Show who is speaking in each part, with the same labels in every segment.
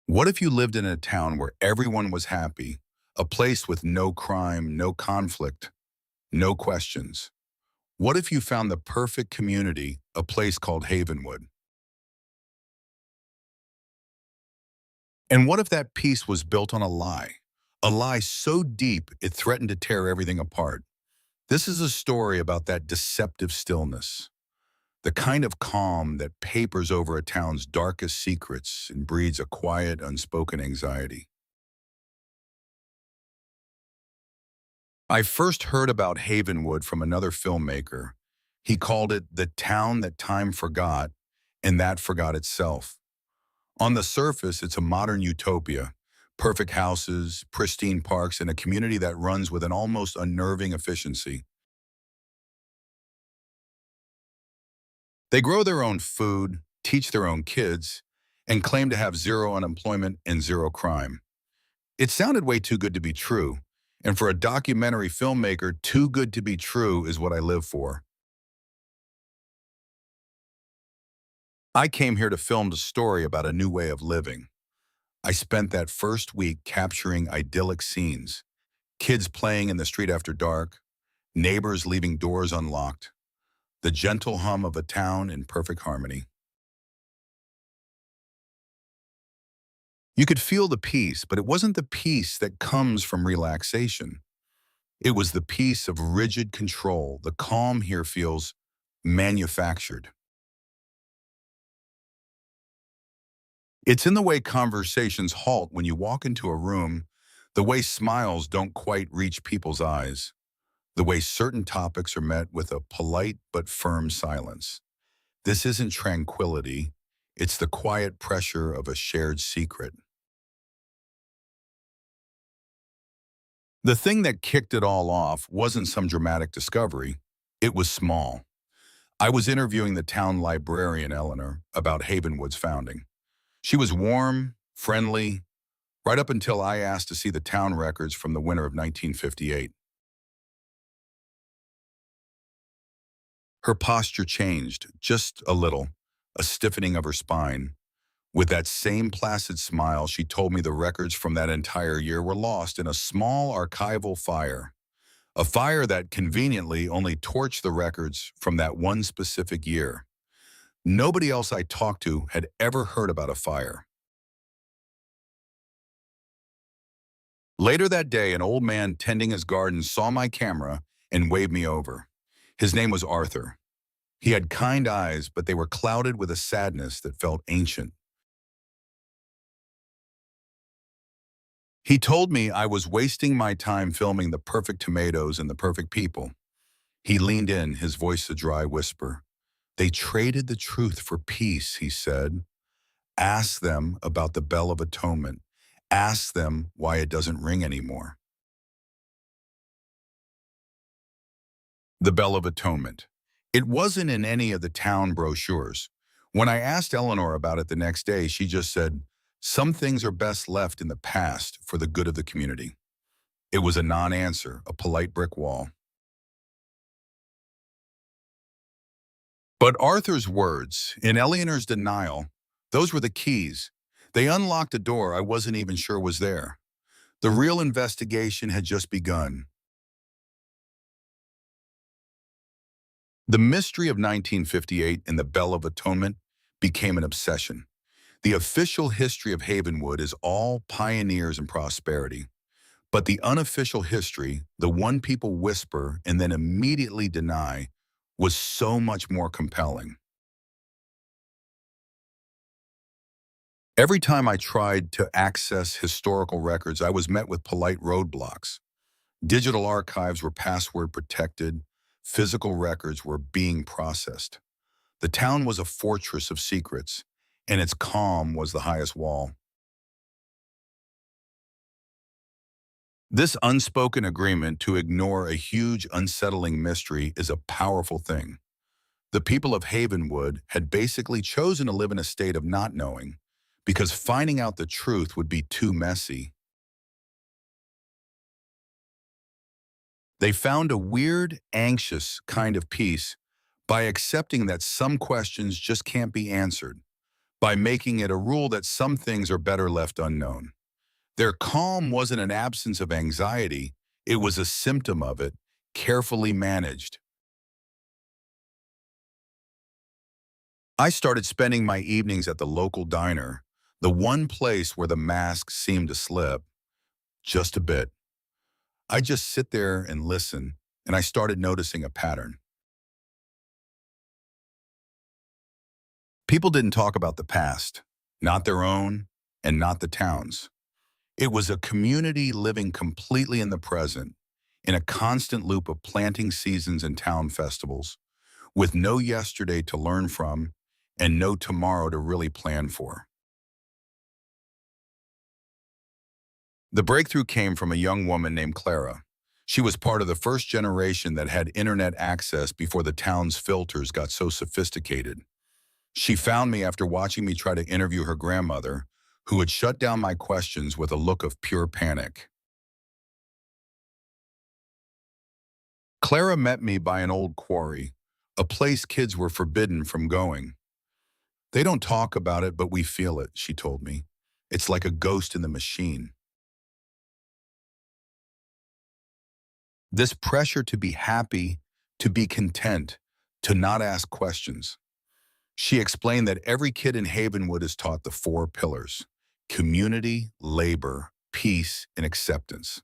Speaker 1: What if you lived in a town where everyone was happy, a place with no crime, no conflict, no questions? What if you found the perfect community, a place called Havenwood? And what if that peace was built on a lie so deep it threatened to tear everything apart? This is a story about that deceptive stillness, the kind of calm that papers over a town's darkest secrets and breeds a quiet, unspoken anxiety. I first heard about Havenwood from another filmmaker. He called it the town that time forgot, and that forgot itself. On the surface, it's a modern utopia. Perfect houses, pristine parks, and a community that runs with an almost unnerving efficiency. They grow their own food, teach their own kids, and claim to have zero unemployment and zero crime. It sounded way too good to be true. And for a documentary filmmaker, too good to be true is what I live for. I came here to film a story about a new way of living. I spent that first week capturing idyllic scenes, kids playing in the street after dark, neighbors leaving doors unlocked, the gentle hum of a town in perfect harmony. You could feel the peace, but it wasn't the peace that comes from relaxation. It was the peace of rigid control. The calm here feels manufactured. It's in the way conversations halt when you walk into a room, the way smiles don't quite reach people's eyes, the way certain topics are met with a polite but firm silence. This isn't tranquility, it's the quiet pressure of a shared secret. The thing that kicked it all off wasn't some dramatic discovery, it was small. I was interviewing the town librarian, Eleanor, about Havenwood's founding. She was warm, friendly, right up until I asked to see the town records from the winter of 1958. Her posture changed, just a little, a stiffening of her spine. With that same placid smile, she told me the records from that entire year were lost in a small archival fire. A fire that conveniently only torched the records from that one specific year. Nobody else I talked to had ever heard about a fire. Later that day, an old man tending his garden saw my camera and waved me over. His name was Arthur. He had kind eyes, but they were clouded with a sadness that felt ancient. He told me I was wasting my time filming the perfect tomatoes and the perfect people. He leaned in, his voice a dry whisper. They traded the truth for peace, he said. Ask them about the Bell of Atonement. Ask them why it doesn't ring anymore. The Bell of Atonement. It wasn't in any of the town brochures. When I asked Eleanor about it the next day, she just said, some things are best left in the past for the good of the community. It was a non-answer, a polite brick wall. But Arthur's words, in Eleanor's denial, those were the keys. They unlocked a door I wasn't even sure was there. The real investigation had just begun. The mystery of 1958 and the Bell of Atonement became an obsession. The official history of Havenwood is all pioneers and prosperity. But the unofficial history, the one people whisper and then immediately deny, was so much more compelling. Every time I tried to access historical records, I was met with polite roadblocks. Digital archives were password protected, physical records were being processed. The town was a fortress of secrets, and its calm was the highest wall. This unspoken agreement to ignore a huge, unsettling mystery is a powerful thing. The people of Havenwood had basically chosen to live in a state of not knowing, because finding out the truth would be too messy. They found a weird, anxious kind of peace by accepting that some questions just can't be answered, by making it a rule that some things are better left unknown. Their calm wasn't an absence of anxiety, it was a symptom of it, carefully managed. I started spending my evenings at the local diner, the one place where the mask seemed to slip, just a bit. I just sit there and listen, and I started noticing a pattern. People didn't talk about the past, not their own, and not the town's. It was a community living completely in the present, in a constant loop of planting seasons and town festivals, with no yesterday to learn from and no tomorrow to really plan for. The breakthrough came from a young woman named Clara. She was part of the first generation that had internet access before the town's filters got so sophisticated. She found me after watching me try to interview her grandmother, who had shut down my questions with a look of pure panic. Clara met me by an old quarry, a place kids were forbidden from going. They don't talk about it, but we feel it, she told me. It's like a ghost in the machine. This pressure to be happy, to be content, to not ask questions. She explained that every kid in Havenwood is taught the four pillars: community, labor, peace, and acceptance.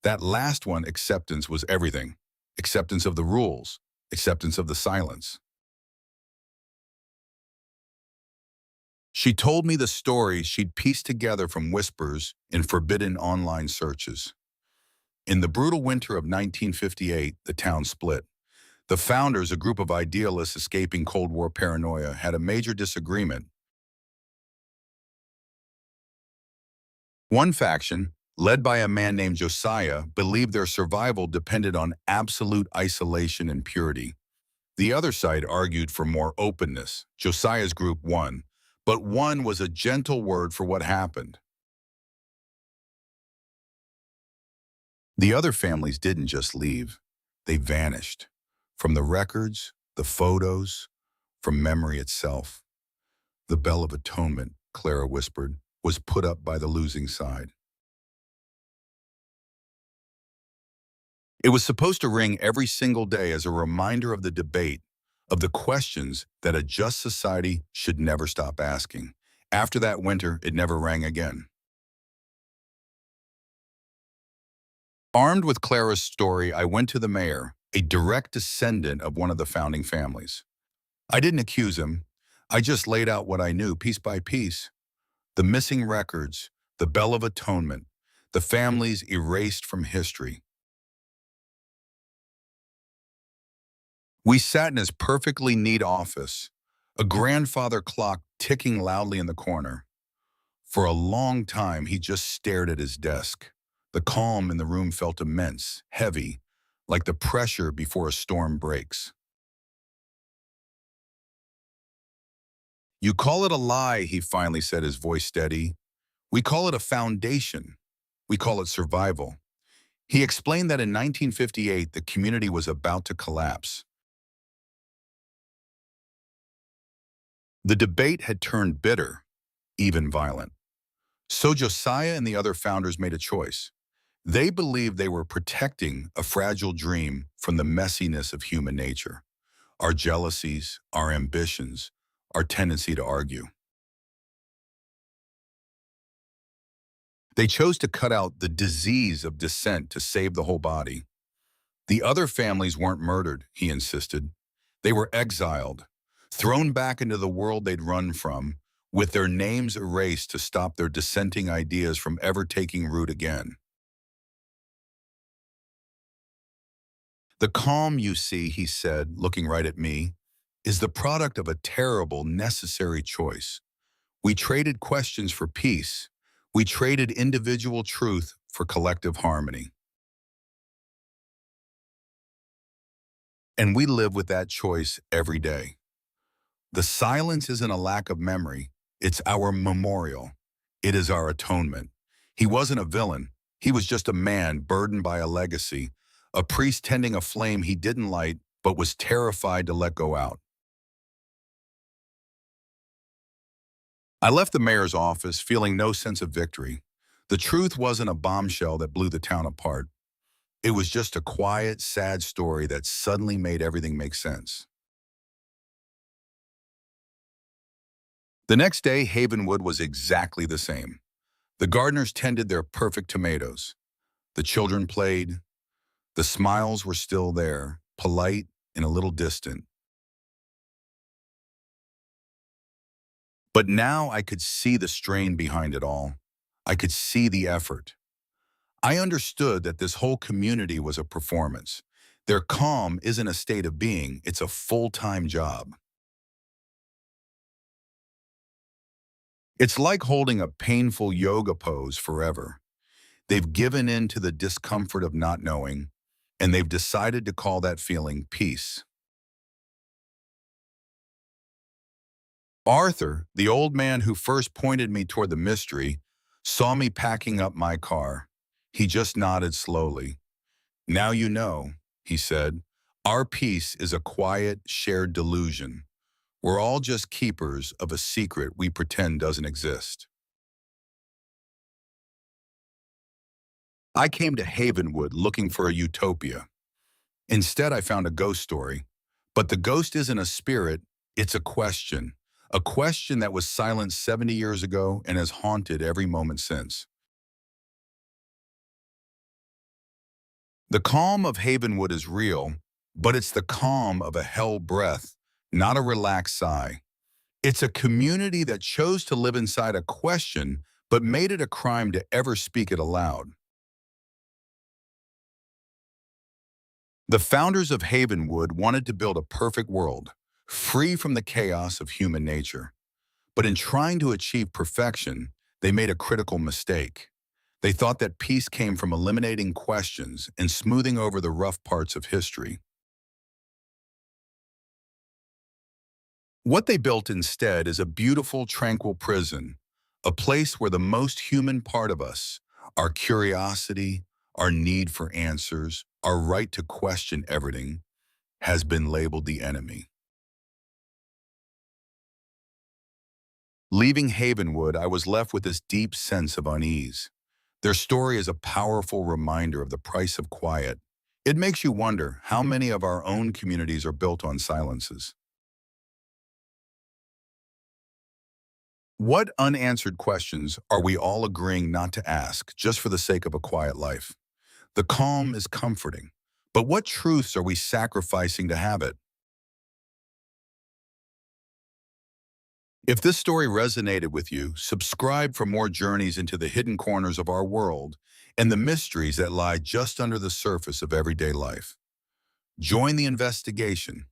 Speaker 1: That last one, acceptance, was everything. Acceptance of the rules, acceptance of the silence. She told me the stories she'd pieced together from whispers in forbidden online searches. In the brutal winter of 1958, the town split. The founders, a group of idealists escaping Cold War paranoia, had a major disagreement. One faction, led by a man named Josiah, believed their survival depended on absolute isolation and purity. The other side argued for more openness. Josiah's group won, but one was a gentle word for what happened. The other families didn't just leave, they vanished. From the records, the photos, from memory itself. The Bell of Atonement, Clara whispered, was put up by the losing side. It was supposed to ring every single day as a reminder of the debate, of the questions that a just society should never stop asking. After that winter, it never rang again. Armed with Clara's story, I went to the mayor, a direct descendant of one of the founding families. I didn't accuse him. I just laid out what I knew piece by piece. The missing records, the Bell of Atonement, the families erased from history. We sat in his perfectly neat office, a grandfather clock ticking loudly in the corner. For a long time, he just stared at his desk. The calm in the room felt immense, heavy, like the pressure before a storm breaks. "You call it a lie," he finally said, his voice steady. "We call it a foundation. We call it survival." He explained that in 1958, the community was about to collapse. The debate had turned bitter, even violent. So Josiah and the other founders made a choice. They believed they were protecting a fragile dream from the messiness of human nature, our jealousies, our ambitions, our tendency to argue. They chose to cut out the disease of dissent to save the whole body. The other families weren't murdered, he insisted. They were exiled, thrown back into the world they'd run from, with their names erased to stop their dissenting ideas from ever taking root again. "The calm you see," he said, looking right at me, "is the product of a terrible, necessary choice. We traded questions for peace. We traded individual truth for collective harmony. And we live with that choice every day. The silence isn't a lack of memory. It's our memorial. It is our atonement. He wasn't a villain. He was just a man burdened by a legacy, a priest tending a flame he didn't light but was terrified to let go out. I left the mayor's office feeling no sense of victory. The truth wasn't a bombshell that blew the town apart. It was just a quiet, sad story that suddenly made everything make sense. The next day, Havenwood was exactly the same. The gardeners tended their perfect tomatoes. The children played. The smiles were still there, polite and a little distant. But now I could see the strain behind it all. I could see the effort. I understood that this whole community was a performance. Their calm isn't a state of being, it's a full-time job. It's like holding a painful yoga pose forever. They've given in to the discomfort of not knowing, and they've decided to call that feeling peace. Arthur, the old man who first pointed me toward the mystery, saw me packing up my car. He just nodded slowly. Now you know, he said, our peace is a quiet, shared delusion. We're all just keepers of a secret we pretend doesn't exist. I came to Havenwood looking for a utopia. Instead, I found a ghost story. But the ghost isn't a spirit, it's a question that was silenced 70 years ago and has haunted every moment since. The calm of Havenwood is real, but it's the calm of a held breath, not a relaxed sigh. It's a community that chose to live inside a question, but made it a crime to ever speak it aloud. The founders of Havenwood wanted to build a perfect world, free from the chaos of human nature. But in trying to achieve perfection, they made a critical mistake. They thought that peace came from eliminating questions and smoothing over the rough parts of history. What they built instead is a beautiful, tranquil prison, a place where the most human part of us, our curiosity, our need for answers, our right to question everything, has been labeled the enemy. Leaving Havenwood, I was left with this deep sense of unease. Their story is a powerful reminder of the price of quiet. It makes you wonder how many of our own communities are built on silences. What unanswered questions are we all agreeing not to ask just for the sake of a quiet life? The calm is comforting, but what truths are we sacrificing to have it? If this story resonated with you, subscribe for more journeys into the hidden corners of our world and the mysteries that lie just under the surface of everyday life. Join the investigation